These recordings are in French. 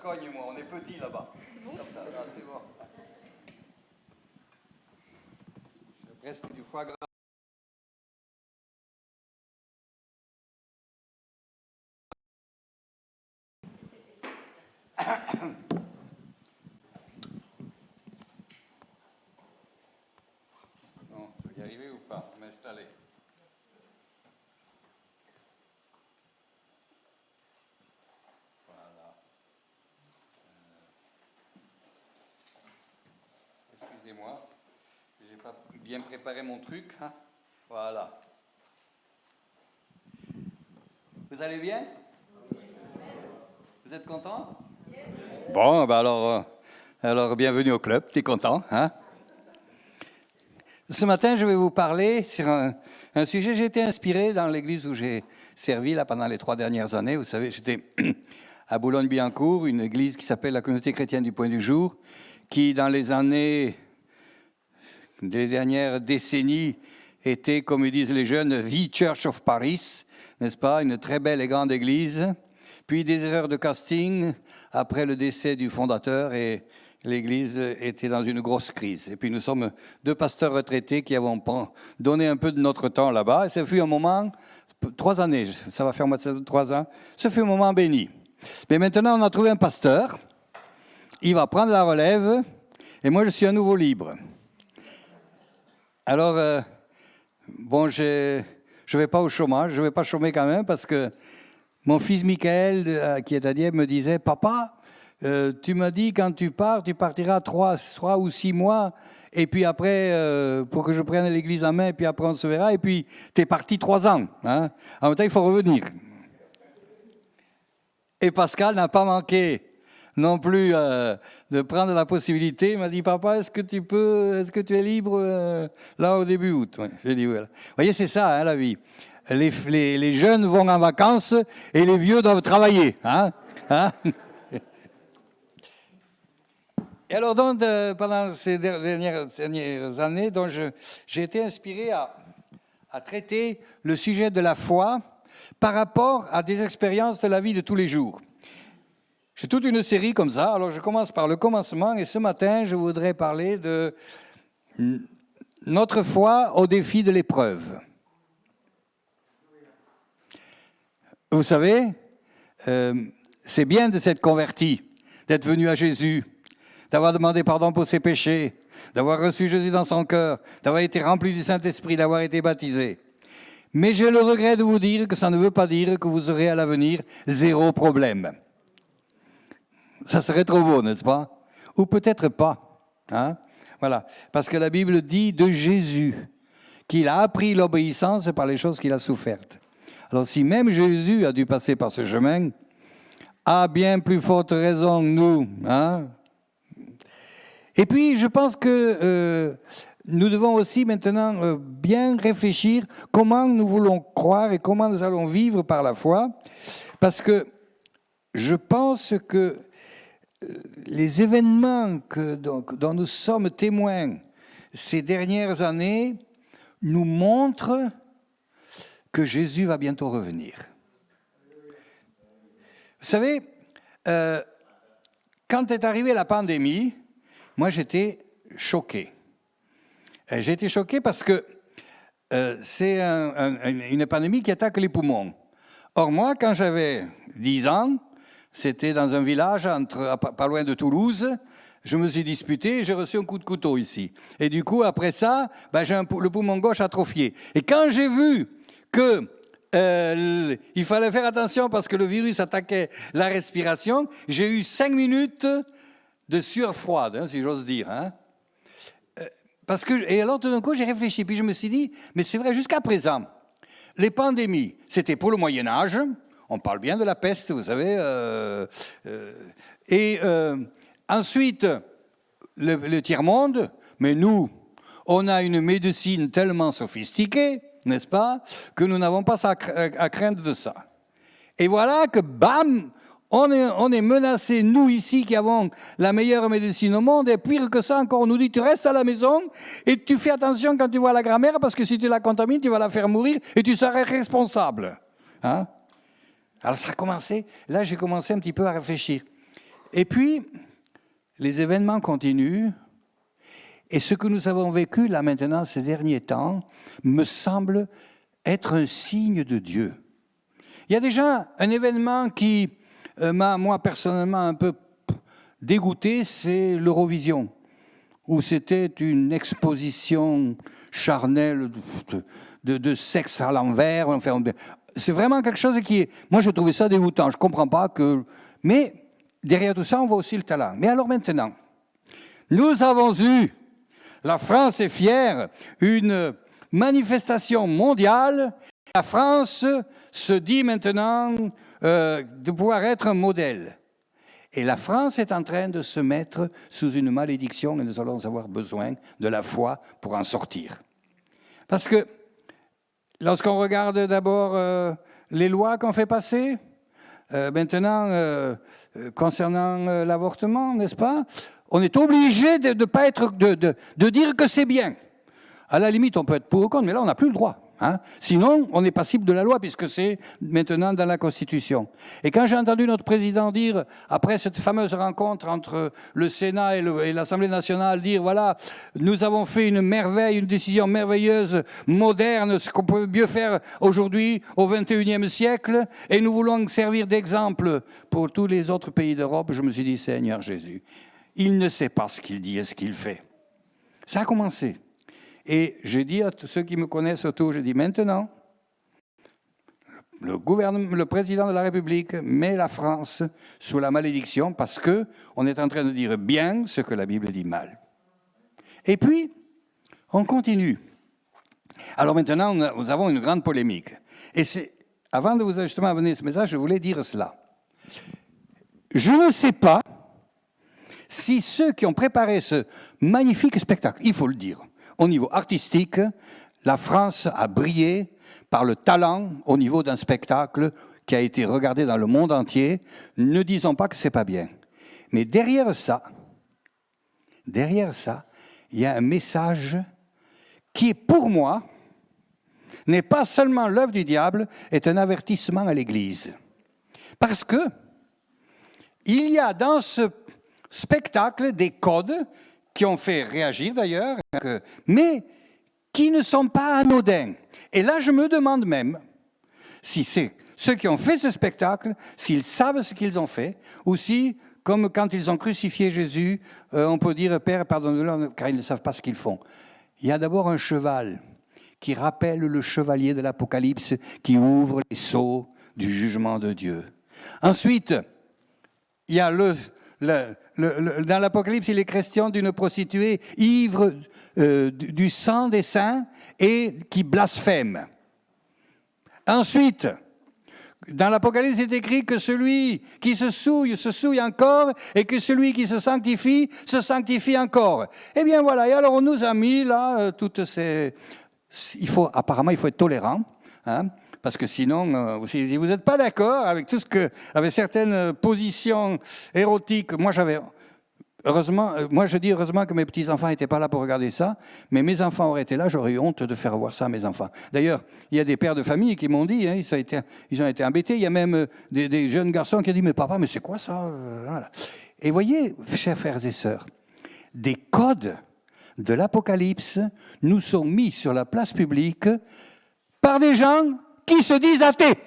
cogne, moi. On est petit là-bas. Comme ça, là, c'est bon. J'ai presque du foie gras. Non, je vais y arriver ou pas? M'installer. Voilà. Excusez-moi, j'ai pas bien préparé mon truc. Hein? Voilà. Vous allez bien? Vous êtes content? Bon, ben alors bienvenue au club, t'es content, hein? Ce matin, je vais vous parler sur un sujet. J'ai été inspiré dans l'église où j'ai servi là, pendant les 3 dernières années. Vous savez, j'étais à Boulogne-Billancourt, une église qui s'appelle la Communauté chrétienne du Point du Jour, qui dans les dernières décennies était, comme disent les jeunes, The Church of Paris, n'est-ce pas? Une très belle et grande église. Puis des erreurs de casting après le décès du fondateur et l'église était dans une grosse crise. Et puis nous sommes 2 pasteurs retraités qui avons donné un peu de notre temps là-bas. Et ce fut un moment, 3 années, ça va faire 3 ans, ce fut un moment béni. Mais maintenant, on a trouvé un pasteur, il va prendre la relève, et moi je suis à nouveau libre. Alors, bon, je ne vais pas au chômage, je ne vais pas chômer quand même, parce que mon fils Michael, qui est à Dieppe, me disait « Papa, tu m'as dit quand tu pars, tu partiras 3 ou 6 mois, et puis après, pour que je prenne l'église en main, et puis après on se verra, et puis tu es parti 3 ans. Hein? En même temps, il faut revenir. » Et Pascal n'a pas manqué non plus de prendre la possibilité. Il m'a dit « Papa, est-ce que tu es libre là au début août ?» Ouais, j'ai dit « Oui. » Vous voyez, c'est ça, hein, la vie. Les jeunes vont en vacances et les vieux doivent travailler. Hein? Hein? Et alors, donc, pendant ces dernières années, donc, j'ai été inspiré à traiter le sujet de la foi par rapport à des expériences de la vie de tous les jours. J'ai toute une série comme ça. Alors, je commence par le commencement et ce matin, je voudrais parler de notre foi au défi de l'épreuve. Vous savez, c'est bien de s'être converti, d'être venu à Jésus, d'avoir demandé pardon pour ses péchés, d'avoir reçu Jésus dans son cœur, d'avoir été rempli du Saint-Esprit, d'avoir été baptisé. Mais j'ai le regret de vous dire que ça ne veut pas dire que vous aurez à l'avenir 0 problème. Ça serait trop beau, n'est-ce pas? Ou peut-être pas. Hein? Voilà. Parce que la Bible dit de Jésus qu'il a appris l'obéissance par les choses qu'il a souffertes. Alors si même Jésus a dû passer par ce chemin, à bien plus forte raison que nous. Hein? Et puis je pense que nous devons aussi maintenant bien réfléchir comment nous voulons croire et comment nous allons vivre par la foi. Parce que je pense que les événements dont nous sommes témoins ces dernières années nous montrent que Jésus va bientôt revenir. Vous savez, quand est arrivée la pandémie, moi j'étais choqué. J'ai été choqué parce que c'est une pandémie qui attaque les poumons. Or moi, quand j'avais 10 ans, c'était dans un village pas loin de Toulouse, je me suis disputé et j'ai reçu un coup de couteau ici. Et du coup, après ça, j'ai le poumon gauche atrophié. Et quand j'ai vu qu'il fallait faire attention parce que le virus attaquait la respiration, j'ai eu 5 minutes de sueur froide, hein, si j'ose dire. Hein. Et alors, tout d'un coup, j'ai réfléchi, puis je me suis dit, mais c'est vrai, jusqu'à présent, les pandémies, c'était pour le Moyen-Âge, on parle bien de la peste, vous savez, ensuite, le tiers-monde, mais nous, on a une médecine tellement sophistiquée, n'est-ce pas, que nous n'avons pas à craindre de ça. Et voilà que, bam, on est menacés, nous ici qui avons la meilleure médecine au monde, et pire que ça encore, on nous dit tu restes à la maison et tu fais attention quand tu vois la grand-mère parce que si tu la contamines, tu vas la faire mourir et tu seras responsable. Hein? Alors ça a commencé, là j'ai commencé un petit peu à réfléchir. Et puis, les événements continuent. Et ce que nous avons vécu là maintenant ces derniers temps me semble être un signe de Dieu. Il y a déjà un événement qui m'a, moi personnellement, un peu dégoûté, c'est l'Eurovision, où c'était une exposition charnelle de sexe à l'envers. Enfin, c'est vraiment quelque chose qui est... Moi, je trouvais ça dégoûtant. Je ne comprends pas que... Mais derrière tout ça, on voit aussi le talent. Mais alors maintenant, nous avons eu... La France est fière, une manifestation mondiale. La France se dit maintenant de pouvoir être un modèle. Et la France est en train de se mettre sous une malédiction et nous allons avoir besoin de la foi pour en sortir. Parce que lorsqu'on regarde d'abord les lois qu'on fait passer, maintenant concernant l'avortement, n'est-ce pas ? On est obligé de dire que c'est bien. À la limite, on peut être pour ou contre, mais là, on n'a plus le droit. Hein. Sinon, on est passible de la loi, puisque c'est maintenant dans la Constitution. Et quand j'ai entendu notre président dire, après cette fameuse rencontre entre le Sénat et l'Assemblée nationale, dire, voilà, nous avons fait une merveille, une décision merveilleuse, moderne, ce qu'on peut mieux faire aujourd'hui, au XXIe siècle, et nous voulons servir d'exemple pour tous les autres pays d'Europe, je me suis dit, Seigneur Jésus, il ne sait pas ce qu'il dit et ce qu'il fait. Ça a commencé. Et j'ai dit à tous ceux qui me connaissent autour, j'ai dit maintenant, le président de la République met la France sous la malédiction parce qu'on est en train de dire bien ce que la Bible dit mal. Et puis, on continue. Alors maintenant, nous avons une grande polémique. Et avant de vous justement amener ce message, je voulais dire cela. Je ne sais pas si ceux qui ont préparé ce magnifique spectacle, il faut le dire, au niveau artistique, la France a brillé par le talent au niveau d'un spectacle qui a été regardé dans le monde entier. Ne disons pas que c'est pas bien. Mais derrière ça, il y a un message qui, pour moi, n'est pas seulement l'œuvre du diable, est un avertissement à l'Église. Parce que il y a dans ce spectacle des codes qui ont fait réagir d'ailleurs, mais qui ne sont pas anodins. Et là, je me demande même si c'est ceux qui ont fait ce spectacle, s'ils savent ce qu'ils ont fait, ou si, comme quand ils ont crucifié Jésus, on peut dire « Père, pardonne-leur, car ils ne savent pas ce qu'ils font ». Il y a d'abord un cheval qui rappelle le chevalier de l'Apocalypse qui ouvre les sceaux du jugement de Dieu. Ensuite, il y a dans l'Apocalypse, il est question d'une prostituée ivre du sang des saints et qui blasphème. Ensuite, dans l'Apocalypse, il est écrit que celui qui se souille encore, et que celui qui se sanctifie encore. Eh bien voilà, et alors on nous a mis là toutes ces... Apparemment, il faut être tolérant, hein, parce que sinon, si vous n'êtes pas d'accord avec tout avec certaines positions érotiques, moi je dis heureusement que mes petits-enfants n'étaient pas là pour regarder ça, mais mes enfants auraient été là, j'aurais eu honte de faire voir ça à mes enfants. D'ailleurs, il y a des pères de famille qui m'ont dit, hein, ils ont été embêtés, il y a même des jeunes garçons qui ont dit, mais papa, mais c'est quoi ça voilà. Et voyez, chers frères et sœurs, des codes de l'Apocalypse nous sont mis sur la place publique par des gens qui se disent athées.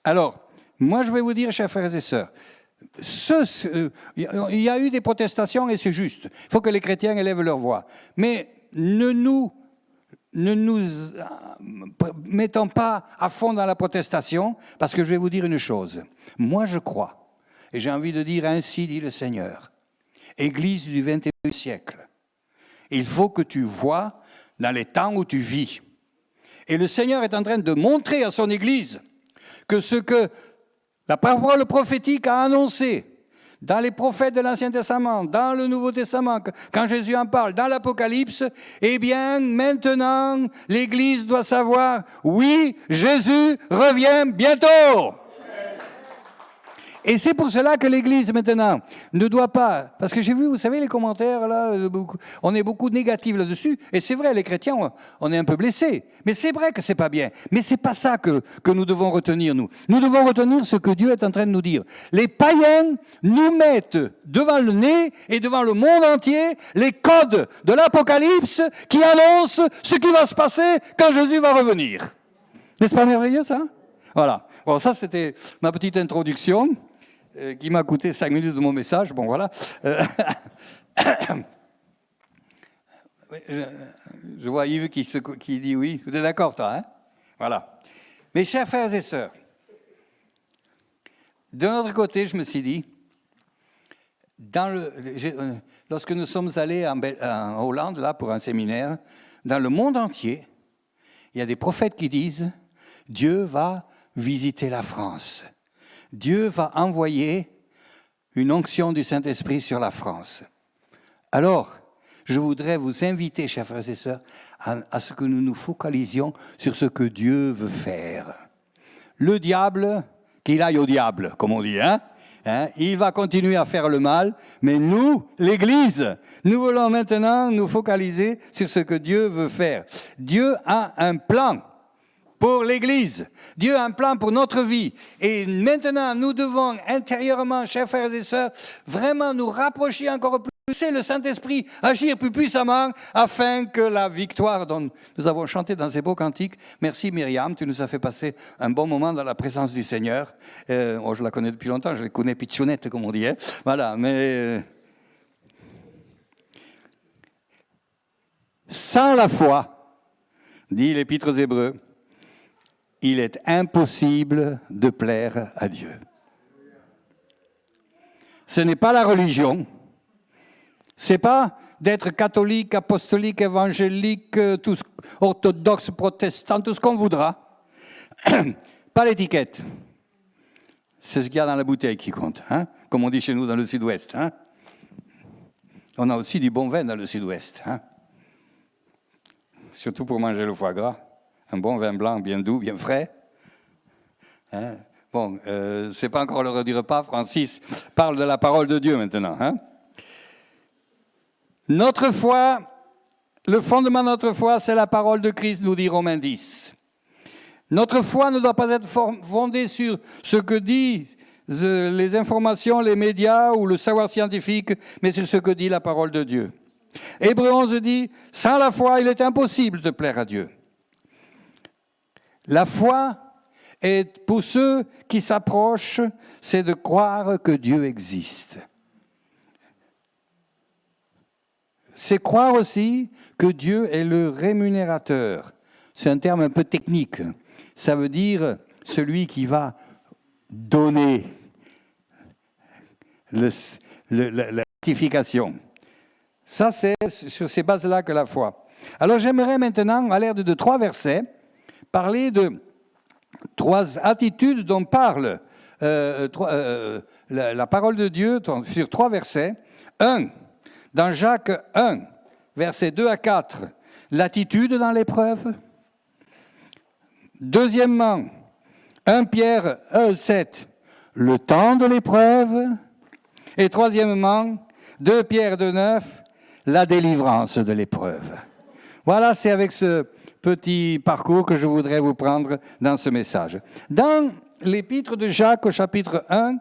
Alors, moi je vais vous dire, chers frères et sœurs, il y a eu des protestations et c'est juste. Il faut que les chrétiens élèvent leur voix. Mais ne nous mettons pas à fond dans la protestation, parce que je vais vous dire une chose. Moi je crois, et j'ai envie de dire ainsi dit le Seigneur, Église du XXIe siècle, il faut que tu vois dans les temps où tu vis. Et le Seigneur est en train de montrer à son Église que ce que la parole prophétique a annoncé dans les prophètes de l'Ancien Testament, dans le Nouveau Testament, quand Jésus en parle, dans l'Apocalypse, eh bien, maintenant, l'Église doit savoir, oui, Jésus revient bientôt. Et c'est pour cela que l'Église, maintenant, ne doit pas... Parce que j'ai vu, vous savez, les commentaires, là, on est beaucoup négatifs là-dessus. Et c'est vrai, les chrétiens, on est un peu blessés. Mais c'est vrai que c'est pas bien. Mais c'est pas ça que nous devons retenir, nous. Nous devons retenir ce que Dieu est en train de nous dire. Les païens nous mettent devant le nez et devant le monde entier les codes de l'Apocalypse qui annoncent ce qui va se passer quand Jésus va revenir. N'est-ce pas merveilleux, ça? Voilà. Bon, ça, c'était ma petite introduction qui m'a coûté 5 minutes de mon message. Bon, voilà. Je vois Yves qui dit oui. Vous êtes d'accord, toi, hein? Voilà. Mes chers frères et sœurs, d'un autre côté, je me suis dit, lorsque nous sommes allés en Hollande, là, pour un séminaire, dans le monde entier, il y a des prophètes qui disent, Dieu va visiter la France. Dieu va envoyer une onction du Saint-Esprit sur la France. Alors, je voudrais vous inviter, chers frères et sœurs, à ce que nous nous focalisions sur ce que Dieu veut faire. Le diable, qu'il aille au diable, comme on dit, hein? Il va continuer à faire le mal, mais nous, l'Église, nous voulons maintenant nous focaliser sur ce que Dieu veut faire. Dieu a un plan pour l'Église. Dieu a un plan pour notre vie. Et maintenant, nous devons intérieurement, chers frères et sœurs, vraiment nous rapprocher encore plus. C'est le Saint-Esprit agir plus puissamment afin que la victoire dont nous avons chanté dans ces beaux cantiques. Merci Myriam, tu nous as fait passer un bon moment dans la présence du Seigneur. Je la connais depuis longtemps, je la connais pitchounette comme on dit. Hein. Voilà, mais sans la foi, dit l'Épître aux Hébreux, il est impossible de plaire à Dieu. Ce n'est pas la religion. C'est pas d'être catholique, apostolique, évangélique, orthodoxe, protestant, tout ce qu'on voudra. Pas l'étiquette. C'est ce qu'il y a dans la bouteille qui compte, hein, comme on dit chez nous dans le sud-ouest. Hein. On a aussi du bon vin dans le sud-ouest. Hein. Surtout pour manger le foie gras. Un bon vin blanc, bien doux, bien frais. Hein. Bon, c'est pas encore l'heure du repas. Francis parle de la parole de Dieu maintenant. Hein. Notre foi, le fondement de notre foi, c'est la parole de Christ, nous dit Romains 10. Notre foi ne doit pas être fondée sur ce que disent les informations, les médias ou le savoir scientifique, mais sur ce que dit la parole de Dieu. Hébreux 11 dit, sans la foi, il est impossible de plaire à Dieu. La foi est, pour ceux qui s'approchent, c'est de croire que Dieu existe. C'est croire aussi que Dieu est le rémunérateur. C'est un terme un peu technique. Ça veut dire celui qui va donner la gratification. Ça, c'est sur ces bases-là que la foi. Alors j'aimerais maintenant, à l'aide de 3 versets, parler de 3 attitudes dont parle la parole de Dieu sur 3 versets. 1. Dans Jacques 1, versets 2 à 4, l'attitude dans l'épreuve. Deuxièmement, 1 Pierre 1, 7, le temps de l'épreuve. Et troisièmement, 2 Pierre 2, 9, la délivrance de l'épreuve. Voilà, c'est avec ce petit parcours que je voudrais vous prendre dans ce message. Dans l'épître de Jacques au chapitre 1,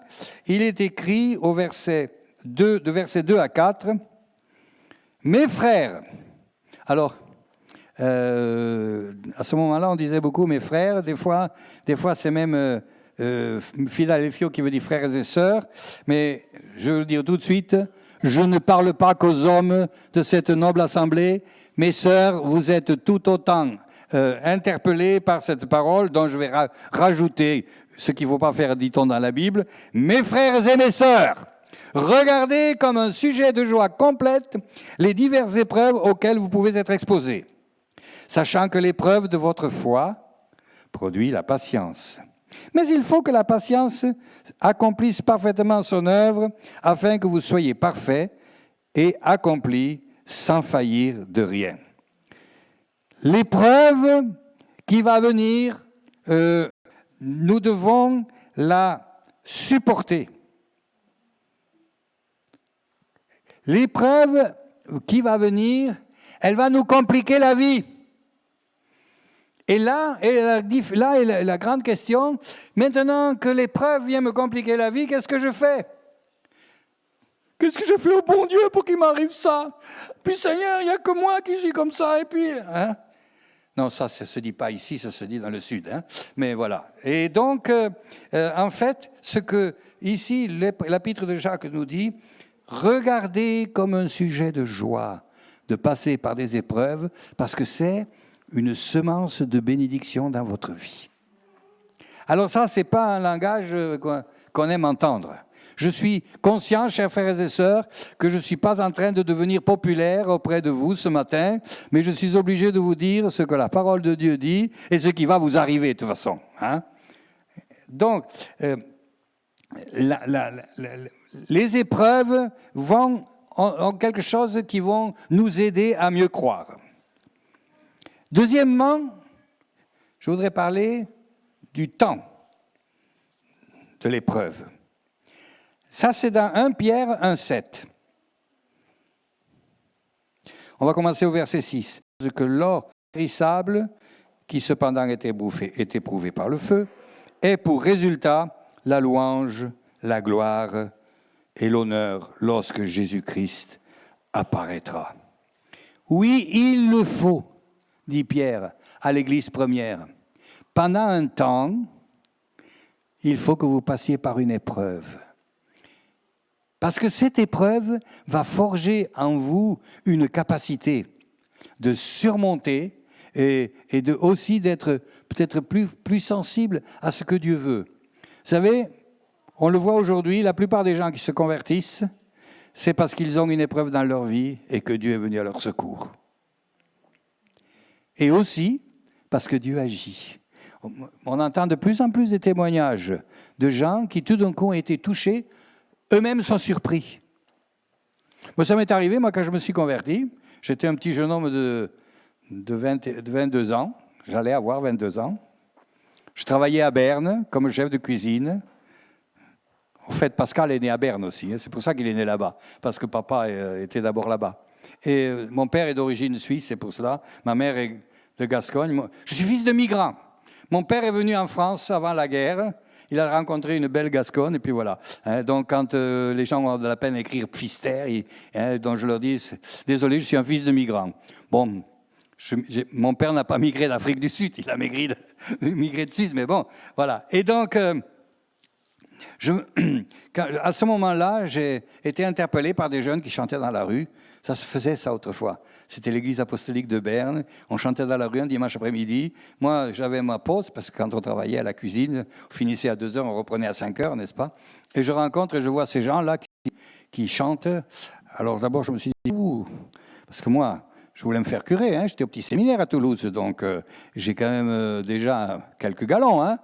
il est écrit au verset 2, de versets 2 à 4, mes frères, alors, à ce moment-là, on disait beaucoup mes frères, des fois c'est même Philadelphio qui veut dire frères et sœurs, mais je veux le dire tout de suite, je ne parle pas qu'aux hommes de cette noble assemblée, mes sœurs, vous êtes tout autant interpellés par cette parole, dont je vais rajouter ce qu'il ne faut pas faire, dit-on dans la Bible, mes frères et mes sœurs. Regardez comme un sujet de joie complète les diverses épreuves auxquelles vous pouvez être exposés, sachant que l'épreuve de votre foi produit la patience. Mais il faut que la patience accomplisse parfaitement son œuvre afin que vous soyez parfaits et accomplis sans faillir de rien. L'épreuve qui va venir, nous devons la supporter. L'épreuve qui va venir, elle va nous compliquer la vie. Et là est la grande question, maintenant que l'épreuve vient me compliquer la vie, qu'est-ce que je fais? Qu'est-ce que je fais au bon Dieu pour qu'il m'arrive ça? Puis Seigneur, il n'y a que moi qui suis comme ça, et puis... Hein? Non, ça ne se dit pas ici, ça se dit dans le Sud. Hein? Mais voilà. Et donc, en fait, ce que ici l'épître de Jacques nous dit, regardez comme un sujet de joie de passer par des épreuves, parce que c'est une semence de bénédiction dans votre vie. Alors ça, ce n'est pas un langage qu'on aime entendre. Je suis conscient, chers frères et sœurs, que je ne suis pas en train de devenir populaire auprès de vous ce matin, mais je suis obligé de vous dire ce que la parole de Dieu dit et ce qui va vous arriver de toute façon. Hein? Donc, les épreuves ont quelque chose qui vont nous aider à mieux croire. Deuxièmement, je voudrais parler du temps de l'épreuve. Ça, c'est dans 1 Pierre 1,7. On va commencer au verset 6. Que l'or périssable, qui cependant est éprouvé par le feu, ait pour résultat la louange, la gloire et l'honneur lorsque Jésus-Christ apparaîtra. Oui, il le faut, dit Pierre à l'Église première. Pendant un temps, il faut que vous passiez par une épreuve. Parce que cette épreuve va forger en vous une capacité de surmonter et aussi d'être peut-être plus sensible à ce que Dieu veut. Vous savez, on le voit aujourd'hui, la plupart des gens qui se convertissent, c'est parce qu'ils ont une épreuve dans leur vie et que Dieu est venu à leur secours. Et aussi parce que Dieu agit. On entend de plus en plus des témoignages de gens qui tout d'un coup ont été touchés, eux-mêmes sont surpris. Moi, ça m'est arrivé, moi, quand je me suis converti, j'étais un petit jeune homme de 22 ans, j'allais avoir 22 ans. Je travaillais à Berne comme chef de cuisine. En fait, Pascal est né à Berne aussi, hein, c'est pour ça qu'il est né là-bas, parce que papa était d'abord là-bas. Et mon père est d'origine suisse, c'est pour cela. Ma mère est de Gascogne. Je suis fils de migrants. Mon père est venu en France avant la guerre. Il a rencontré une belle Gasconne, et puis voilà. Donc, quand les gens ont de la peine à écrire Pfister, donc je leur dis, désolé, je suis un fils de migrant. Bon, mon père n'a pas migré d'Afrique du Sud, il a migré de Suisse, mais bon, voilà. Et donc, à ce moment-là, j'ai été interpellé par des jeunes qui chantaient dans la rue. Ça se faisait, ça, autrefois. C'était l'église apostolique de Berne. On chantait dans la rue un dimanche après-midi. Moi, j'avais ma pause, parce que quand on travaillait à la cuisine, on finissait à 2h, on reprenait à 5h, n'est-ce pas? Et je rencontre et je vois ces gens-là qui chantent. Alors d'abord, je me suis dit, parce que moi, je voulais me faire curer, hein. J'étais au petit séminaire à Toulouse, donc j'ai quand même déjà quelques galons. Hein.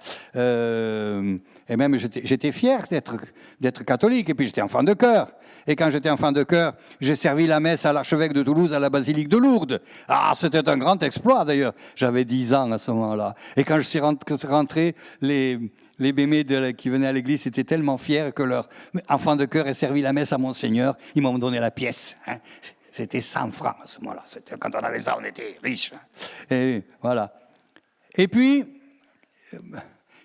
Et même j'étais fier d'être catholique, et puis j'étais enfant de chœur. Et quand j'étais enfant de chœur, j'ai servi la messe à l'archevêque de Toulouse à la basilique de Lourdes. Ah, c'était un grand exploit d'ailleurs. J'avais 10 ans à ce moment-là. Et quand je suis rentré, les bémés qui venaient à l'église étaient tellement fiers que leur enfant de chœur ait servi la messe à Monseigneur. Ils m'ont donné la pièce. Hein. C'était 100 francs à ce moment-là. Quand on avait ça, on était riches. Et voilà. Et puis,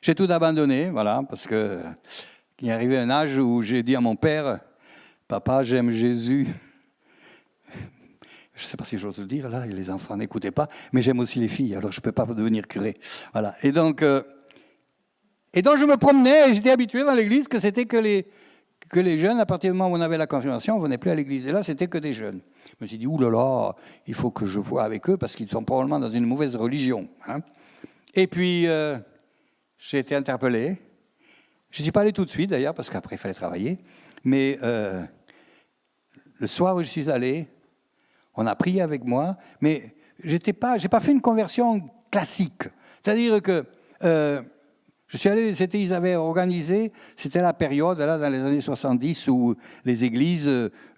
j'ai tout abandonné, voilà, parce qu'il est arrivé un âge où j'ai dit à mon père, « Papa, j'aime Jésus. » Je ne sais pas si j'ose le dire, là, les enfants n'écoutaient pas, mais j'aime aussi les filles, alors je ne peux pas devenir curé. Voilà. Et donc, je me promenais et j'étais habitué dans l'église que c'était que les jeunes, à partir du moment où on avait la confirmation, on ne venait plus à l'église. Et là, c'était que des jeunes. Je me suis dit, oulala, il faut que je voie avec eux parce qu'ils sont probablement dans une mauvaise religion. Hein. Et puis, j'ai été interpellé. Je ne suis pas allé tout de suite, d'ailleurs, parce qu'après, il fallait travailler. Mais le soir où je suis allé, on a prié avec moi, mais je n'ai pas fait une conversion classique. C'est-à-dire que je suis allé, ils avaient organisé, c'était la période, là, dans les années 70, où les églises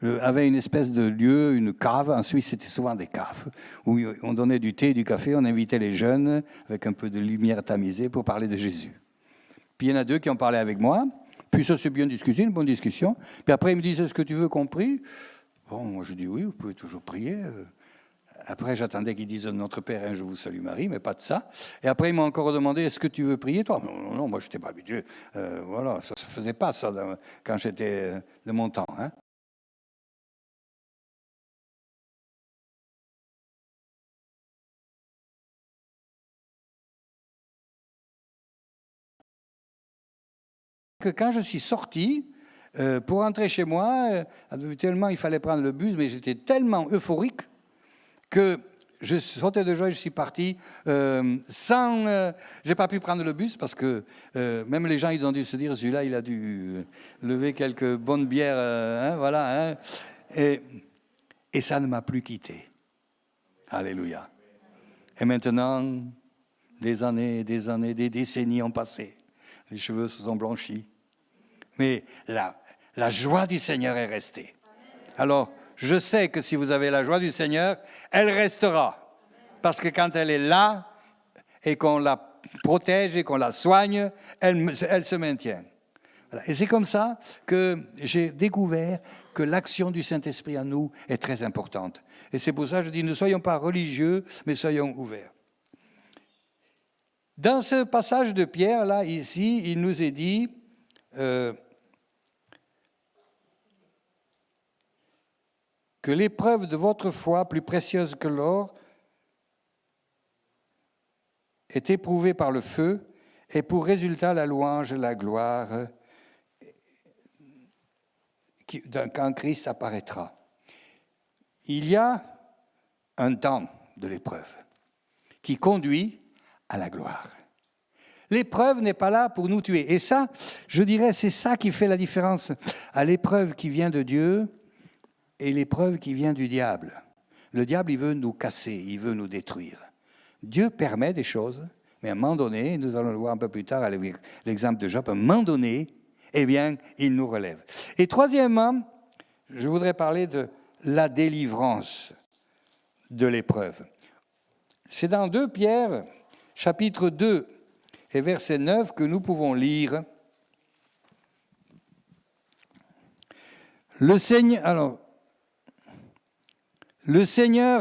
avaient une espèce de lieu, une cave. En Suisse, c'était souvent des caves, où on donnait du thé et du café, on invitait les jeunes, avec un peu de lumière tamisée, pour parler de Jésus. Puis il y en a deux qui ont parlé avec moi, Puis ça s'est bien discuté, une bonne discussion. Puis après, il me dit, est-ce que tu veux qu'on prie? Bon, moi je dis oui, vous pouvez toujours prier. Après, j'attendais qu'il dise Notre Père, hein, je vous salue Marie, mais pas de ça. Et après, il m'a encore demandé, est-ce que tu veux prier, toi? Non, non, moi je n'étais pas habitué. Voilà, ça ne se faisait pas, ça, quand j'étais de mon temps. Hein. Que quand je suis sorti, pour rentrer chez moi, habituellement, il fallait prendre le bus, mais j'étais tellement euphorique que je sautais de joie et je suis parti sans... j'ai pas pu prendre le bus parce que même les gens, ils ont dû se dire, celui-là, il a dû lever quelques bonnes bières, hein, voilà. Hein, et ça ne m'a plus quitté. Alléluia. Et maintenant, des années, des décennies ont passé. Les cheveux se sont blanchis. Mais la joie du Seigneur est restée. Alors, je sais que si vous avez la joie du Seigneur, elle restera. Parce que quand elle est là, et qu'on la protège et qu'on la soigne, elle se maintient. Voilà. Et c'est comme ça que j'ai découvert que l'action du Saint-Esprit en nous est très importante. Et c'est pour ça que je dis, ne soyons pas religieux, mais soyons ouverts. Dans ce passage de Pierre, là, ici, il nous est dit... que l'épreuve de votre foi, plus précieuse que l'or, est éprouvée par le feu, et pour résultat la louange et la gloire quand Christ apparaîtra. Il y a un temps de l'épreuve qui conduit à la gloire. L'épreuve n'est pas là pour nous tuer. Et ça, je dirais, c'est ça qui fait la différence à l'épreuve qui vient de Dieu et l'épreuve qui vient du diable. Le diable, il veut nous casser, il veut nous détruire. Dieu permet des choses, mais à un moment donné, nous allons le voir un peu plus tard avec l'exemple de Job, à un moment donné, eh bien, il nous relève. Et troisièmement, je voudrais parler de la délivrance de l'épreuve. C'est dans 2 Pierre, chapitre 2 et verset 9, que nous pouvons lire. Le Seigneur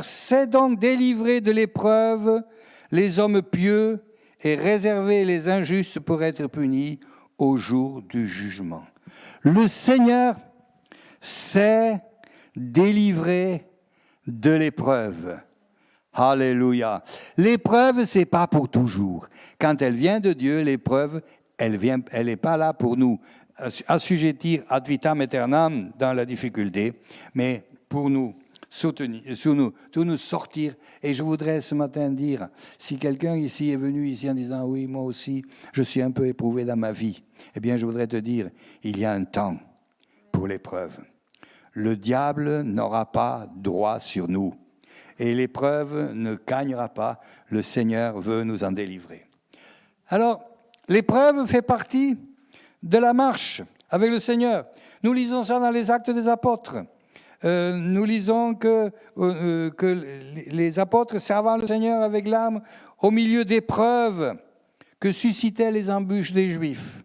sait donc délivrer de l'épreuve les hommes pieux et réserver les injustes pour être punis au jour du jugement. Le Seigneur sait délivrer de l'épreuve. Alléluia. L'épreuve, c'est pas pour toujours. Quand elle vient de Dieu, l'épreuve, elle n'est pas là pour nous assujettir ad vitam aeternam dans la difficulté, mais pour nous soutenir, nous sortir. Et je voudrais ce matin dire, si quelqu'un ici est venu ici en disant « Oui, moi aussi, je suis un peu éprouvé dans ma vie », eh bien, je voudrais te dire, il y a un temps pour l'épreuve. Le diable n'aura pas droit sur nous. Et l'épreuve ne gagnera pas. Le Seigneur veut nous en délivrer. Alors, l'épreuve fait partie de la marche avec le Seigneur. Nous lisons ça dans les Actes des Apôtres. Nous lisons que les apôtres servant le Seigneur avec larmes au milieu d'épreuves que suscitaient les embûches des Juifs.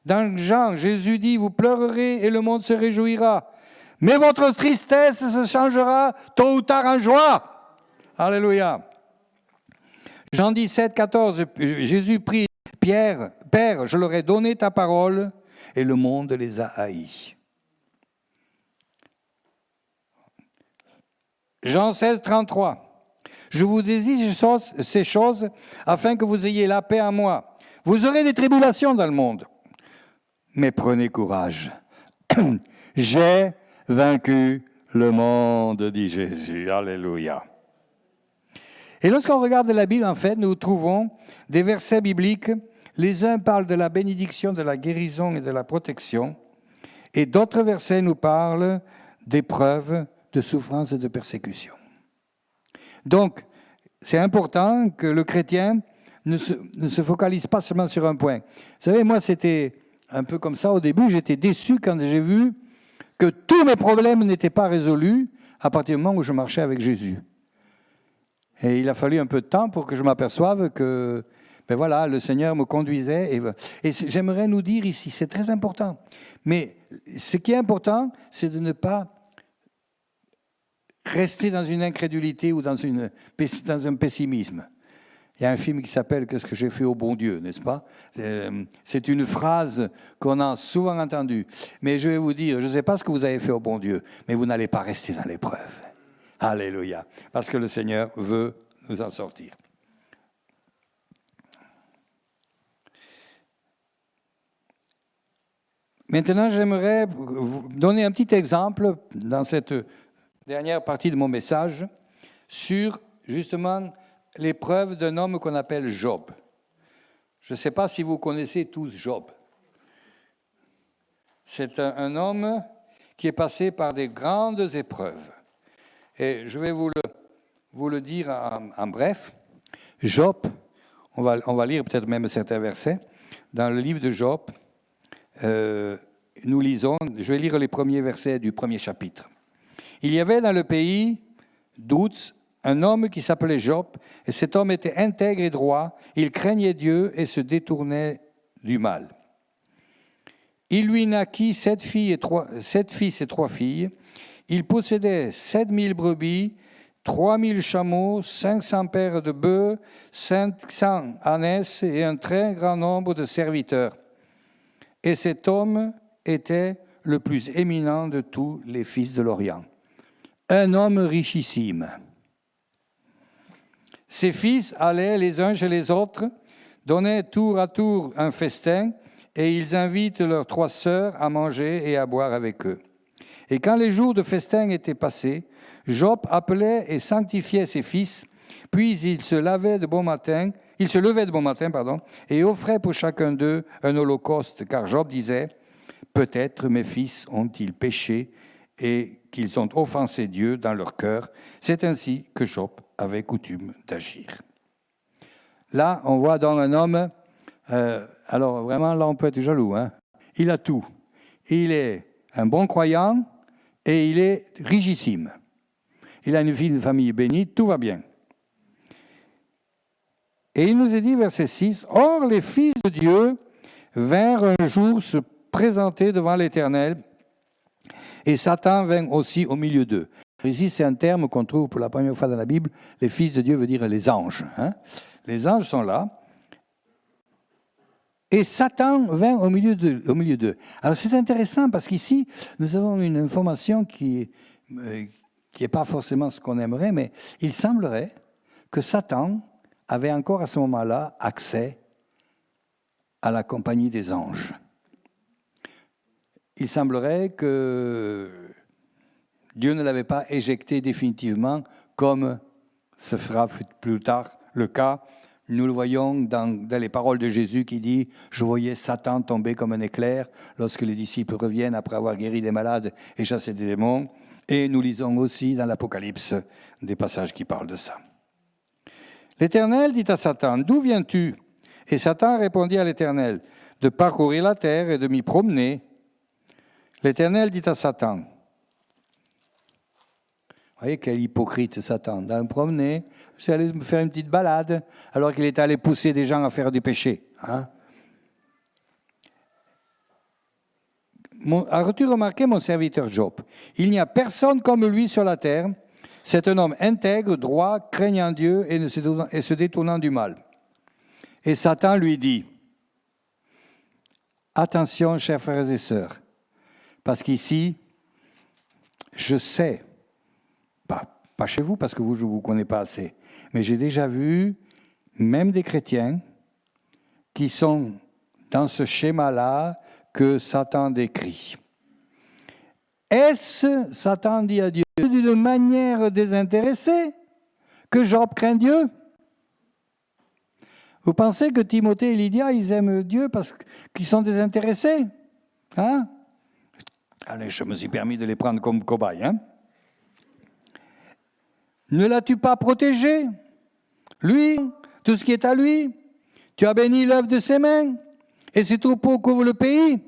Dans Jean, Jésus dit, vous pleurerez et le monde se réjouira. Mais votre tristesse se changera tôt ou tard en joie. Alléluia. Jean 17, 14, Jésus prie Pierre, Père, je leur ai donné ta parole et le monde les a haïs. Jean 16, 33. Je vous dis ces choses afin que vous ayez la paix en moi. Vous aurez des tribulations dans le monde. Mais prenez courage. J'ai vaincu le monde, dit Jésus. Alléluia. Et lorsqu'on regarde la Bible, en fait, nous trouvons des versets bibliques. Les uns parlent de la bénédiction, de la guérison et de la protection. Et d'autres versets nous parlent d'épreuves, de souffrances et de persécutions. Donc, c'est important que le chrétien ne se focalise pas seulement sur un point. Vous savez, moi, c'était un peu comme ça au début. J'étais déçu quand j'ai vu que tous mes problèmes n'étaient pas résolus à partir du moment où je marchais avec Jésus. Et il a fallu un peu de temps pour que je m'aperçoive que ben voilà, le Seigneur me conduisait. Et j'aimerais nous dire ici, c'est très important. Mais ce qui est important, c'est de ne pas rester dans une incrédulité ou dans un pessimisme. Il y a un film qui s'appelle « Qu'est-ce que j'ai fait au bon Dieu ?» n'est-ce pas? C'est une phrase qu'on a souvent entendue. Mais je vais vous dire, je ne sais pas ce que vous avez fait au bon Dieu, mais vous n'allez pas rester dans l'épreuve. Alléluia. Parce que le Seigneur veut nous en sortir. Maintenant, j'aimerais vous donner un petit exemple dans cette dernière partie de mon message sur, justement, l'épreuve d'un homme qu'on appelle Job. Je ne sais pas si vous connaissez tous Job. C'est un homme qui est passé par des grandes épreuves. Et je vais vous le dire en bref. Job, on va lire peut-être même certains versets. Dans le livre de Job, nous lisons, je vais lire les premiers versets du premier chapitre. Il y avait dans le pays d'Ouz un homme qui s'appelait Job, et cet homme était intègre et droit, il craignait Dieu et se détournait du mal. Il lui naquit 7 fils et 3 filles. Il possédait 7000 brebis, 3000 chameaux, 500 paires de bœufs, 500 ânesses et un très grand nombre de serviteurs. Et cet homme était le plus éminent de tous les fils de l'Orient. Un homme richissime. Ses fils allaient les uns chez les autres, donnaient tour à tour un festin, et ils invitent leurs 3 sœurs à manger et à boire avec eux. Et quand les jours de festin étaient passés, Job appelait et sanctifiait ses fils, puis il se levait de bon matin, et offrait pour chacun d'eux un holocauste, car Job disait « Peut-être mes fils ont-ils péché et qu'ils ont offensé Dieu dans leur cœur. » C'est ainsi que Job avait coutume d'agir. Là, on voit dans un homme, alors vraiment, là, on peut être jaloux. Hein? Il a tout. Il est un bon croyant et il est richissime. Il a une famille bénie, tout va bien. Et il nous est dit, verset 6, « Or, les fils de Dieu vinrent un jour se présenter devant l'Éternel, et Satan vint aussi au milieu d'eux. » Ici, c'est un terme qu'on trouve pour la première fois dans la Bible. Les fils de Dieu veut dire les anges. Hein? Les anges sont là. Et Satan vint au milieu d'eux. Alors, c'est intéressant parce qu'ici, nous avons une information qui n'est pas forcément ce qu'on aimerait, mais il semblerait que Satan avait encore à ce moment-là accès à la compagnie des anges. Il semblerait que Dieu ne l'avait pas éjecté définitivement, comme ce sera plus tard le cas. Nous le voyons dans les paroles de Jésus qui dit « Je voyais Satan tomber comme un éclair lorsque les disciples reviennent après avoir guéri des malades et chassé des démons. » Et nous lisons aussi dans l'Apocalypse des passages qui parlent de ça. L'Éternel dit à Satan, « D'où viens-tu » Et Satan répondit à l'Éternel, « De parcourir la terre et de m'y promener. » L'Éternel dit à Satan, vous voyez quel hypocrite Satan, dans le promener, c'est allé me faire une petite balade, alors qu'il est allé pousser des gens à faire du péché. Hein? As-tu remarqué mon serviteur Job? Il n'y a personne comme lui sur la terre. C'est un homme intègre, droit, craignant Dieu et se détournant du mal. Et Satan lui dit, attention, chers frères et sœurs, parce qu'ici, je sais, pas chez vous parce que je ne vous connais pas assez, mais j'ai déjà vu même des chrétiens qui sont dans ce schéma-là que Satan décrit. Est-ce, Satan dit à Dieu, d'une manière désintéressée que Job craint Dieu? Vous pensez que Timothée et Lydia, ils aiment Dieu parce qu'ils sont désintéressés? Hein? Allez, je me suis permis de les prendre comme cobayes. Hein? Ne l'as-tu pas protégé? Lui, tout ce qui est à lui, tu as béni l'œuvre de ses mains, et ses troupeaux couvrent le pays.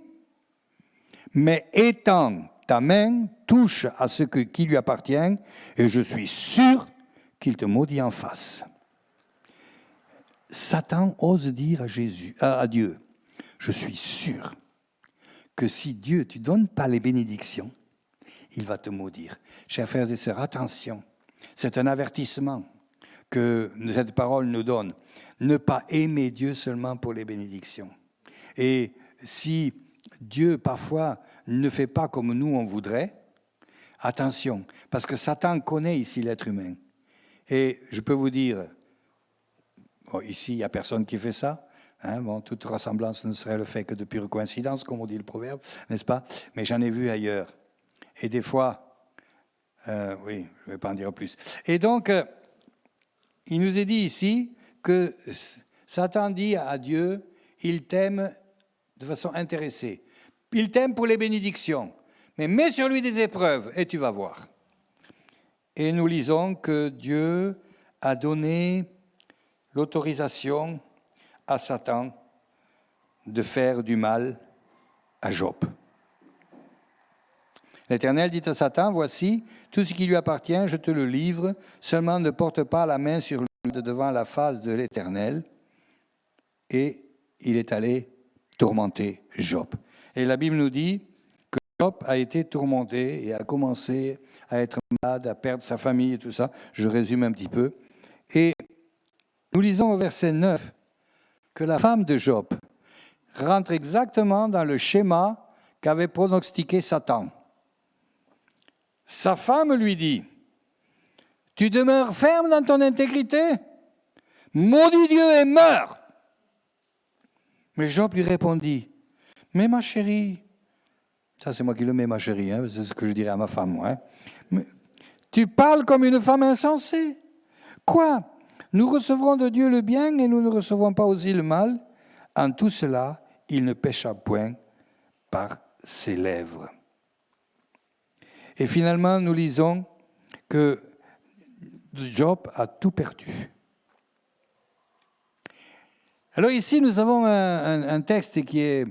Mais étends ta main, touche à ce qui lui appartient, et je suis sûr qu'il te maudit en face. Satan ose dire à Dieu, je suis sûr que si Dieu ne te donne pas les bénédictions, il va te maudire. Chers frères et sœurs, attention, c'est un avertissement que cette parole nous donne. Ne pas aimer Dieu seulement pour les bénédictions. Et si Dieu, parfois, ne fait pas comme nous on voudrait, attention, parce que Satan connaît ici l'être humain. Et je peux vous dire, bon, ici, il n'y a personne qui fait ça. Hein, bon, toute ressemblance ne serait le fait que de pure coïncidence, comme on dit le proverbe, n'est-ce pas? Mais j'en ai vu ailleurs. Et des fois, oui, je ne vais pas en dire plus. Et donc, il nous est dit ici que Satan dit à Dieu, il t'aime de façon intéressée. Il t'aime pour les bénédictions. Mais mets sur lui des épreuves et tu vas voir. Et nous lisons que Dieu a donné l'autorisation à Satan de faire du mal à Job. L'Éternel dit à Satan, voici, tout ce qui lui appartient, je te le livre, seulement ne porte pas la main sur lui devant la face de l'Éternel. Et il est allé tourmenter Job. Et la Bible nous dit que Job a été tourmenté et a commencé à être malade, à perdre sa famille et tout ça. Je résume un petit peu. Et nous lisons au verset 9 que la femme de Job rentre exactement dans le schéma qu'avait pronostiqué Satan. Sa femme lui dit, « Tu demeures ferme dans ton intégrité? Maudit Dieu et meurs !» Mais Job lui répondit, « Mais ma chérie, ça c'est moi qui le mets, ma chérie, hein, c'est ce que je dirais à ma femme, moi, hein. Mais, tu parles comme une femme insensée. Quoi? Nous recevrons de Dieu le bien et nous ne recevons pas aussi le mal. En tout cela, il ne pécha point par ses lèvres. » Et finalement, nous lisons que Job a tout perdu. Alors ici, nous avons un texte qui est,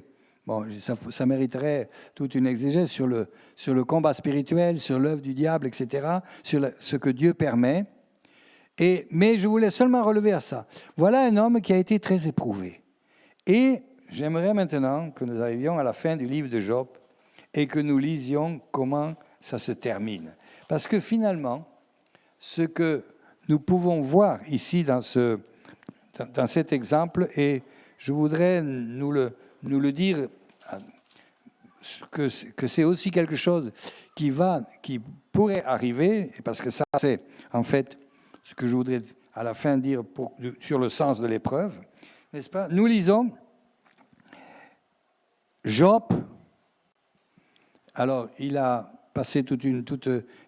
bon, ça mériterait toute une exégèse sur le combat spirituel, sur l'œuvre du diable, etc., sur ce que Dieu permet. Mais je voulais seulement relever à ça. Voilà un homme qui a été très éprouvé. Et j'aimerais maintenant que nous arrivions à la fin du livre de Job et que nous lisions comment ça se termine. Parce que finalement, ce que nous pouvons voir ici dans cet exemple, et je voudrais nous le dire, que c'est aussi quelque chose qui pourrait arriver, parce que ça c'est en fait ce que je voudrais à la fin dire sur le sens de l'épreuve, n'est-ce pas? Nous lisons Job, alors il a passé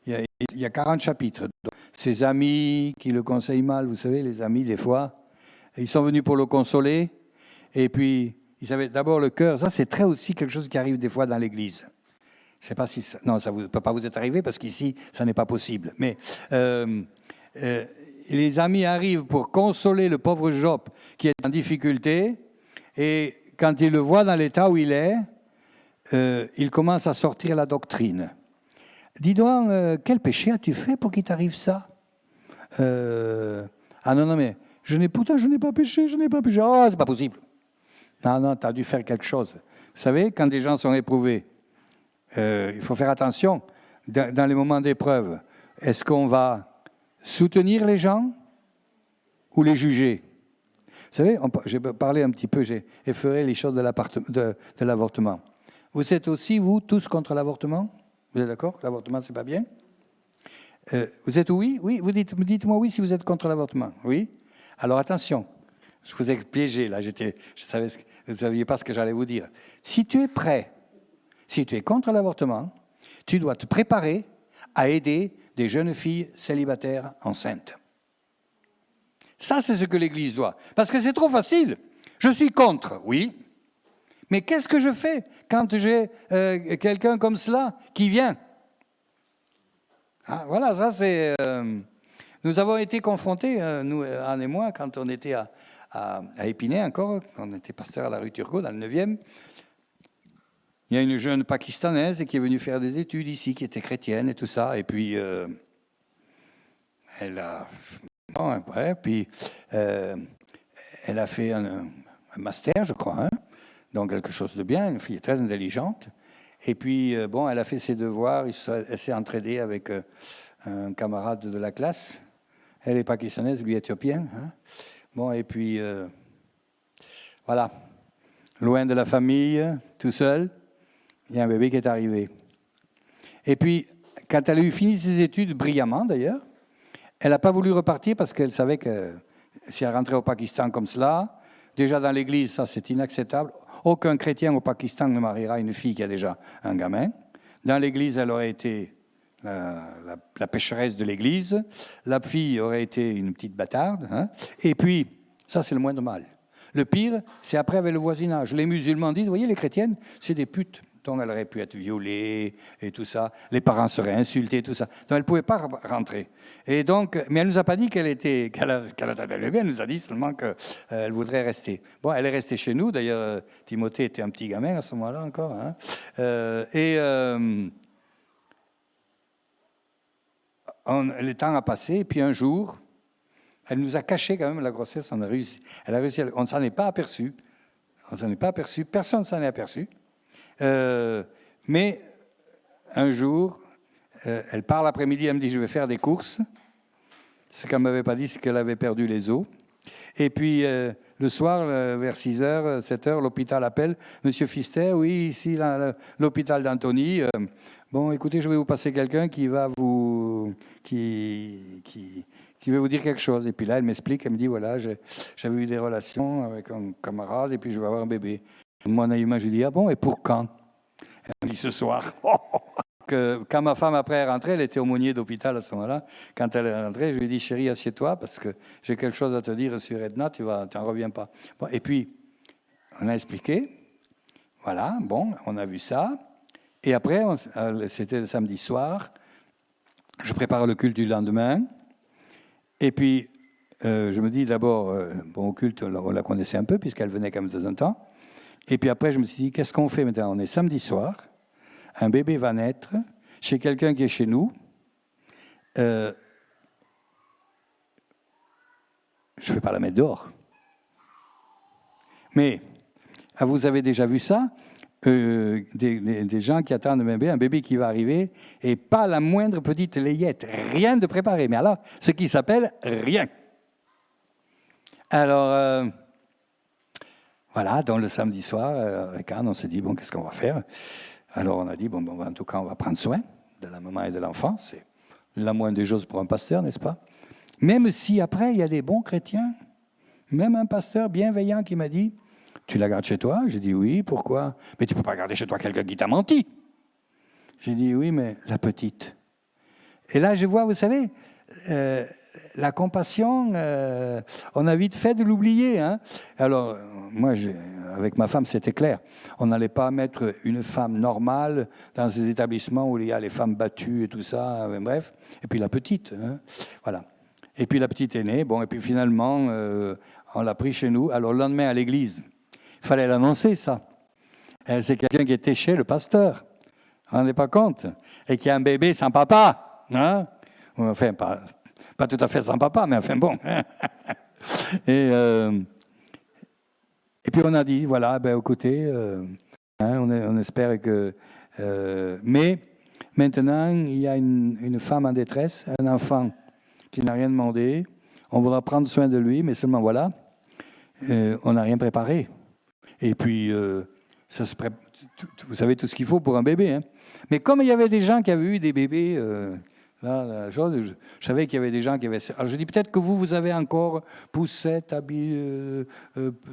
il y a 40 chapitres. Ses amis qui le conseillent mal, vous savez, les amis des fois, ils sont venus pour le consoler, et puis ils avaient d'abord le cœur. Ça, c'est très aussi quelque chose qui arrive des fois dans l'Église. Je ne sais pas si ça ne peut pas vous être arrivé, parce qu'ici, ça n'est pas possible. Mais les amis arrivent pour consoler le pauvre Job qui est en difficulté, et quand ils le voient dans l'état où il est, il commence à sortir la doctrine. Dis donc, quel péché as-tu fait pour qu'il t'arrive ça? Ah non, mais je n'ai pas péché. Oh, c'est pas possible. Non, tu as dû faire quelque chose. Vous savez, quand des gens sont éprouvés, il faut faire attention. Dans les moments d'épreuve, est-ce qu'on va soutenir les gens ou les juger? Vous savez, j'ai parlé un petit peu, j'ai effleuré les choses de l'avortement. Vous êtes aussi, vous, tous contre l'avortement? Vous êtes d'accord? L'avortement, c'est pas bien? Vous êtes oui? Oui, dites-moi oui si vous êtes contre l'avortement. Oui? Alors attention, je vous ai piégé là, vous ne saviez pas ce que j'allais vous dire. Si tu es prêt, si tu es contre l'avortement, tu dois te préparer à aider des jeunes filles célibataires enceintes. Ça, c'est ce que l'Église doit. Parce que c'est trop facile. Je suis contre, oui. Mais qu'est-ce que je fais quand j'ai quelqu'un comme cela qui vient? Ah, voilà, ça c'est... nous avons été confrontés, nous, Anne et moi, quand on était à Épinay encore, quand on était pasteur à la rue Turgot, dans le 9e. Il y a une jeune Pakistanaise qui est venue faire des études ici, qui était chrétienne et tout ça. Et puis, elle a... Bon, ouais, puis... elle Elle a fait un master, je crois, hein, donc quelque chose de bien, une fille très intelligente. Et puis, bon, elle a fait ses devoirs, elle s'est entraînée avec un camarade de la classe. Elle est pakistanaise, lui éthiopien. Hein. Bon, et puis, voilà, loin de la famille, tout seul, il y a un bébé qui est arrivé. Et puis, quand elle a eu fini ses études, brillamment d'ailleurs, elle n'a pas voulu repartir parce qu'elle savait que si elle rentrait au Pakistan comme cela, déjà dans l'église, ça c'est inacceptable. Aucun chrétien au Pakistan ne mariera une fille qui a déjà un gamin. Dans l'église, elle aurait été la pécheresse de l'église. La fille aurait été une petite bâtarde. Hein. Et puis, ça c'est le moindre mal. Le pire, c'est après avec le voisinage. Les musulmans disent, vous voyez, les chrétiennes, c'est des putes. Donc elle aurait pu être violée et tout ça. Les parents seraient insultés, tout ça. Donc elle ne pouvait pas rentrer. Et donc, mais elle ne nous a pas dit qu'elle attendait le bébé, elle nous a dit seulement qu'elle voudrait rester. Bon, elle est restée chez nous. D'ailleurs, Timothée était un petit gamin à ce moment-là encore. Hein. Le temps a passé, et puis un jour, elle nous a caché quand même la grossesse. Elle a réussi, on ne s'en est pas aperçu. Personne ne s'en est aperçu. Mais un jour, elle part l'après-midi, elle me dit « je vais faire des courses ». Ce qu'elle ne m'avait pas dit, c'est qu'elle avait perdu les os. Et puis, le soir, vers 6h, 7h, l'hôpital appelle « Monsieur Fister, oui, ici, l'hôpital d'Antony. Bon, écoutez, je vais vous passer quelqu'un qui va vous dire quelque chose. » Et puis là, elle m'explique, elle me dit « voilà, j'avais eu des relations avec un camarade et puis je vais avoir un bébé. » Moi, naïvement, je lui dis « ah bon, et pour quand ?» Elle me dit « ce soir. » Quand ma femme, après, est rentrée, elle était aumônier d'hôpital à ce moment-là. Quand elle est rentrée, je lui ai dit « chérie, assieds-toi, parce que j'ai quelque chose à te dire sur Edna, tu n'en reviens pas. » Bon, et puis, on a expliqué. Voilà, bon, on a vu ça. Et après, c'était le samedi soir. Je prépare le culte du lendemain. Et puis, je me dis d'abord, bon, au culte, on la connaissait un peu, puisqu'elle venait quand même de temps en temps. Et puis après, je me suis dit, qu'est-ce qu'on fait maintenant? On est samedi soir, un bébé va naître chez quelqu'un qui est chez nous. Je ne vais pas la mettre dehors. Mais, vous avez déjà vu ça? Des gens qui attendent un bébé qui va arriver, et pas la moindre petite layette, rien de préparé. Mais alors, ce qui s'appelle rien. Alors... voilà, donc le samedi soir, avec Anne, on s'est dit, bon, qu'est-ce qu'on va faire? Alors on a dit, bon, en tout cas, on va prendre soin de la maman et de l'enfant. C'est la moindre des choses pour un pasteur, n'est-ce pas? Même si après, il y a des bons chrétiens, même un pasteur bienveillant qui m'a dit, tu la gardes chez toi? J'ai dit, oui, pourquoi? Mais tu ne peux pas garder chez toi quelqu'un qui t'a menti. J'ai dit, oui, mais la petite. Et là, je vois, vous savez... la compassion, on a vite fait de l'oublier. Hein. Alors, moi, avec ma femme, c'était clair. On n'allait pas mettre une femme normale dans ces établissements où il y a les femmes battues et tout ça, bref. Et puis la petite, hein. Voilà. Et puis la petite est née, bon, et puis finalement, on l'a pris chez nous. Alors, le lendemain, à l'église, il fallait l'annoncer, ça. C'est quelqu'un qui était chez le pasteur. On n'en est pas compte. Et qui a un bébé sans papa. Hein. Enfin, pas tout à fait sans papa, mais enfin bon. Et puis on a dit, voilà, ben écoutez, on espère que... mais maintenant, il y a une femme en détresse, un enfant qui n'a rien demandé. On voudra prendre soin de lui, mais seulement voilà, on n'a rien préparé. Et puis, vous savez tout ce qu'il faut pour un bébé. Hein. Mais comme il y avait des gens qui avaient eu des bébés... là, la chose, je savais qu'il y avait des gens qui avaient... Alors je dis peut-être que vous avez encore poussette, habit,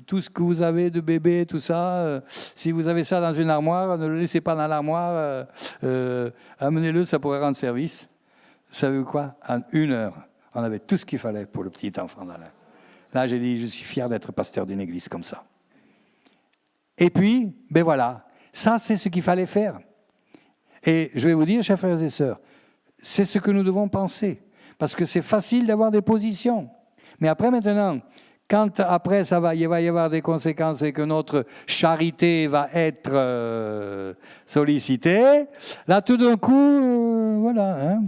tout ce que vous avez de bébé, tout ça. Si vous avez ça dans une armoire, ne le laissez pas dans l'armoire. Amenez-le, ça pourrait rendre service. Savez-vous quoi? En 1 heure, on avait tout ce qu'il fallait pour le petit enfant. Là, j'ai dit, je suis fier d'être pasteur d'une église comme ça. Et puis, ben voilà, ça c'est ce qu'il fallait faire. Et je vais vous dire, chers frères et sœurs, c'est ce que nous devons penser. Parce que c'est facile d'avoir des positions. Mais après, maintenant, quand après il va y avoir des conséquences et que notre charité va être sollicitée, là, tout d'un coup, voilà. Hein,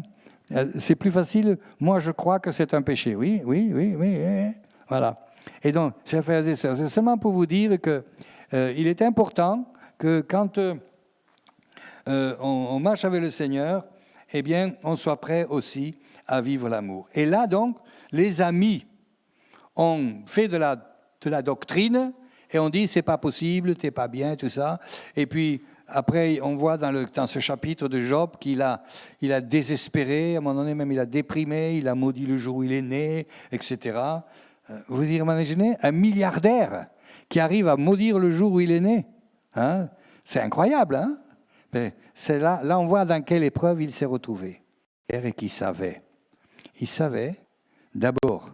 c'est plus facile. Moi, je crois que c'est un péché. Oui. Voilà. Et donc, chers frères et sœurs, c'est seulement pour vous dire que il est important que quand on marche avec le Seigneur, eh bien, on soit prêt aussi à vivre l'amour. Et là, donc, les amis ont fait de la doctrine et on dit c'est pas possible, t'es pas bien, tout ça. Et puis après, on voit dans ce chapitre de Job qu'il a désespéré, à un moment donné même il a déprimé, il a maudit le jour où il est né, etc. Vous imaginez un milliardaire qui arrive à maudire le jour où il est né, hein? C'est incroyable, hein? Mais c'est là on voit dans quelle épreuve il s'est retrouvé. Et qu'il savait. Il savait, d'abord,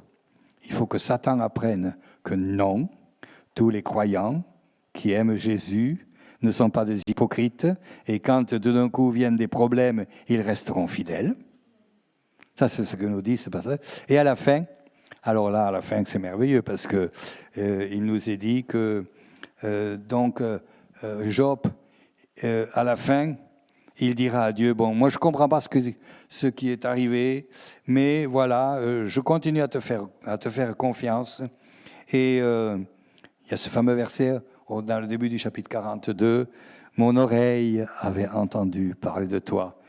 il faut que Satan apprenne que non, tous les croyants qui aiment Jésus ne sont pas des hypocrites, et quand de d'un coup viennent des problèmes, ils resteront fidèles. Ça, c'est ce que nous dit ce passage. Et à la fin, alors là, à la fin, c'est merveilleux, parce que il nous est dit que, Job, à la fin, il dira à Dieu, bon, moi je ne comprends pas ce qui est arrivé, mais voilà, je continue à te faire confiance. Et il y a ce fameux verset dans le début du chapitre 42, « Mon oreille avait entendu parler de toi,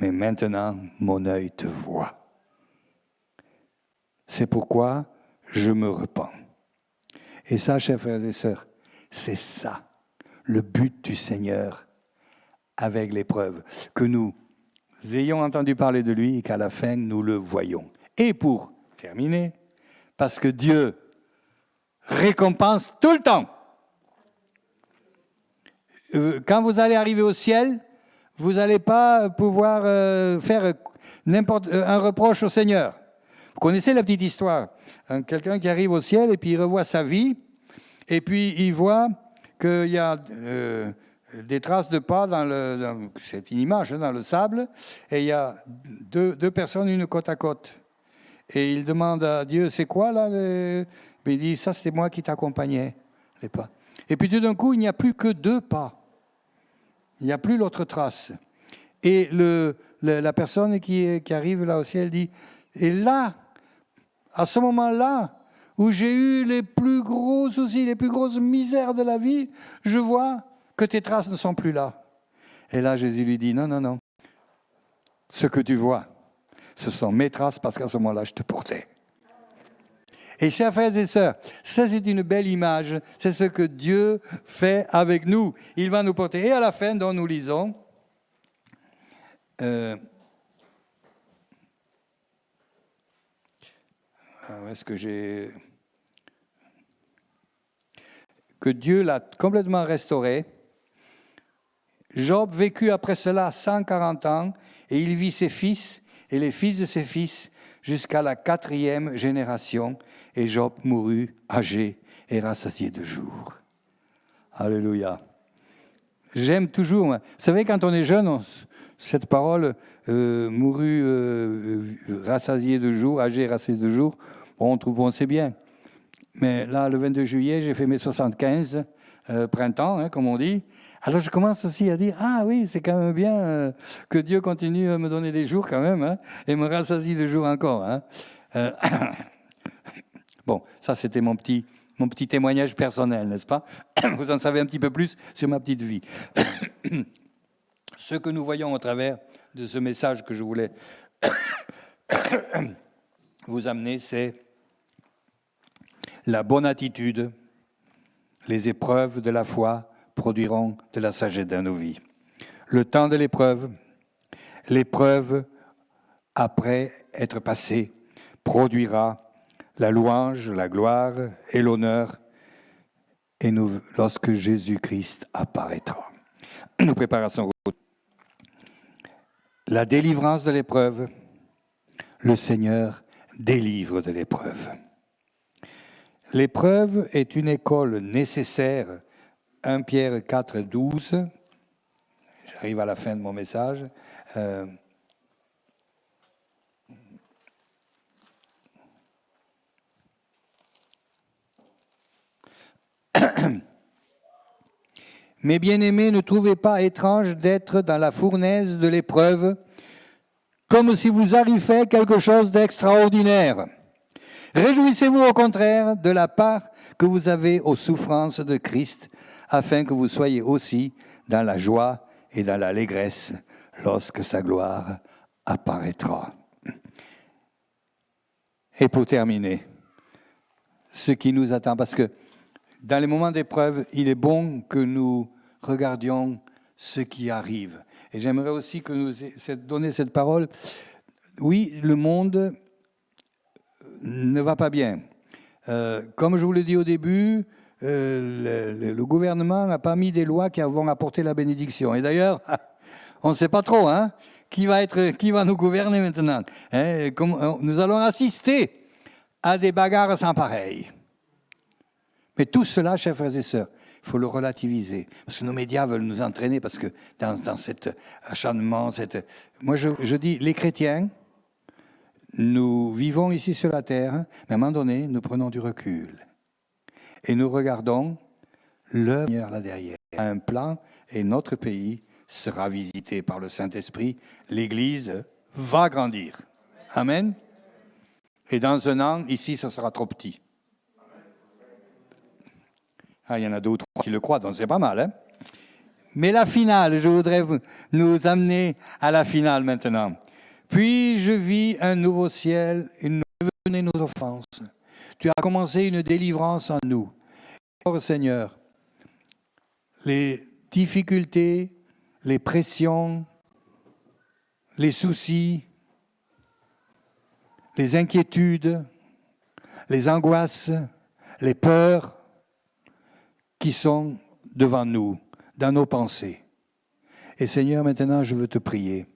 mais maintenant mon œil te voit. C'est pourquoi je me repens. » Et ça, chers frères et sœurs, c'est ça, le but du Seigneur avec l'épreuve, que nous ayons entendu parler de lui et qu'à la fin, nous le voyons. Et pour terminer, parce que Dieu récompense tout le temps. Quand vous allez arriver au ciel, vous n'allez pas pouvoir faire un reproche au Seigneur. Vous connaissez la petite histoire. Quelqu'un qui arrive au ciel et puis il revoit sa vie et puis il voit qu'il y a des traces de pas c'est une image, dans le sable, et il y a deux personnes, une côte à côte. Et il demande à Dieu, c'est quoi là? Il dit, ça c'est moi qui t'accompagnais, les pas. Et puis tout d'un coup, il n'y a plus que 2 pas. Il n'y a plus l'autre trace. Et la personne qui arrive là au ciel dit, et là, à ce moment-là, où j'ai eu les plus gros soucis, les plus grosses misères de la vie, je vois que tes traces ne sont plus là. Et là, Jésus lui dit, non, non, non. Ce que tu vois, ce sont mes traces parce qu'à ce moment-là, je te portais. Et chers frères et sœurs, ça c'est une belle image. C'est ce que Dieu fait avec nous. Il va nous porter. Et à la fin, dont nous lisons, est-ce que j'ai... Que Dieu l'a complètement restauré. Job vécut après cela 140 ans, et il vit ses fils et les fils de ses fils jusqu'à la 4e génération. Et Job mourut âgé et rassasié de jours. Alléluia. J'aime toujours, vous savez, quand on est jeune, cette parole, mourut rassasié de jours, âgé et rassasié de jours, on trouve, bon, c'est bien. Mais là, le 22 juillet, j'ai fait mes 75 printemps, comme on dit. Alors je commence aussi à dire, ah oui, c'est quand même bien que Dieu continue à me donner des jours quand même, et me rassasie de jours encore. Bon, ça c'était mon petit témoignage personnel, n'est-ce pas? Vous en savez un petit peu plus sur ma petite vie. Ce que nous voyons au travers de ce message que je voulais vous amener, c'est la bonne attitude. Les épreuves de la foi produiront de la sagesse dans nos vies. Le temps de l'épreuve, après être passée, produira la louange, la gloire et l'honneur, et nous, lorsque Jésus-Christ apparaîtra. Nous préparons son retour. La délivrance de l'épreuve, le Seigneur délivre de l'épreuve. L'épreuve est une école nécessaire. 1 Pierre 4, 12. J'arrive à la fin de mon message. Mes bien-aimés, ne trouvez pas étrange d'être dans la fournaise de l'épreuve, comme si vous arrivait quelque chose d'extraordinaire. Réjouissez-vous au contraire de la part que vous avez aux souffrances de Christ, afin que vous soyez aussi dans la joie et dans l'allégresse lorsque sa gloire apparaîtra. Et pour terminer, ce qui nous attend, parce que dans les moments d'épreuve, il est bon que nous regardions ce qui arrive. Et j'aimerais aussi que nous donnions cette parole. Oui, le monde ne va pas bien. Comme je vous l'ai dit au début, le gouvernement n'a pas mis des lois qui vont apporter la bénédiction. Et d'ailleurs, on ne sait pas trop qui va nous gouverner maintenant. Nous allons assister à des bagarres sans pareil. Mais tout cela, chers frères et sœurs, il faut le relativiser. Parce que nos médias veulent nous entraîner, parce que dans cet acharnement, moi je dis, les chrétiens, nous vivons ici sur la terre, mais à un moment donné, nous prenons du recul. Et nous regardons le Seigneur là derrière. Il y a un plan et notre pays sera visité par le Saint-Esprit. L'Église va grandir. Amen. Et dans un an, ici, ça sera trop petit. Ah, il y en a deux ou trois qui le croient, donc c'est pas mal. Mais la finale, je voudrais nous amener à la finale maintenant. Puis je vis un nouveau ciel, une nouvelle nos offenses. Tu as commencé une délivrance en nous. Oh Seigneur, les difficultés, les pressions, les soucis, les inquiétudes, les angoisses, les peurs qui sont devant nous, dans nos pensées. Et Seigneur, maintenant, je veux te prier.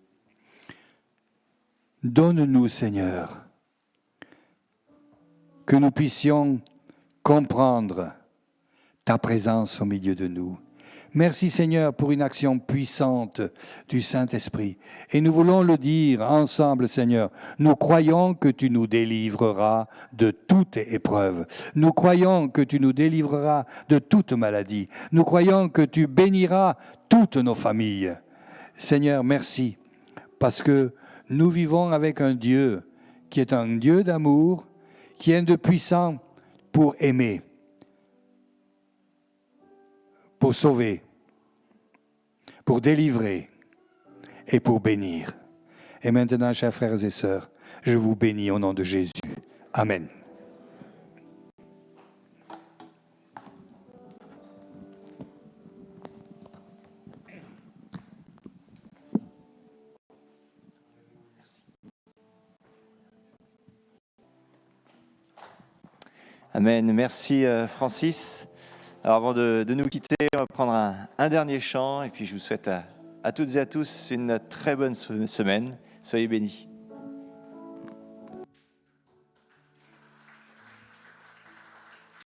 Donne-nous, Seigneur, que nous puissions comprendre ta présence au milieu de nous. Merci, Seigneur, pour une action puissante du Saint-Esprit. Et nous voulons le dire ensemble, Seigneur. Nous croyons que tu nous délivreras de toute épreuve. Nous croyons que tu nous délivreras de toute maladie. Nous croyons que tu béniras toutes nos familles. Seigneur, merci, parce que nous vivons avec un Dieu qui est un Dieu d'amour, qui est un Dieu puissant pour aimer, pour sauver, pour délivrer et pour bénir. Et maintenant, chers frères et sœurs, je vous bénis au nom de Jésus. Amen. Amen. Merci Francis. Alors avant de nous quitter, on va prendre un dernier chant et puis je vous souhaite à toutes et à tous une très bonne semaine. Soyez bénis.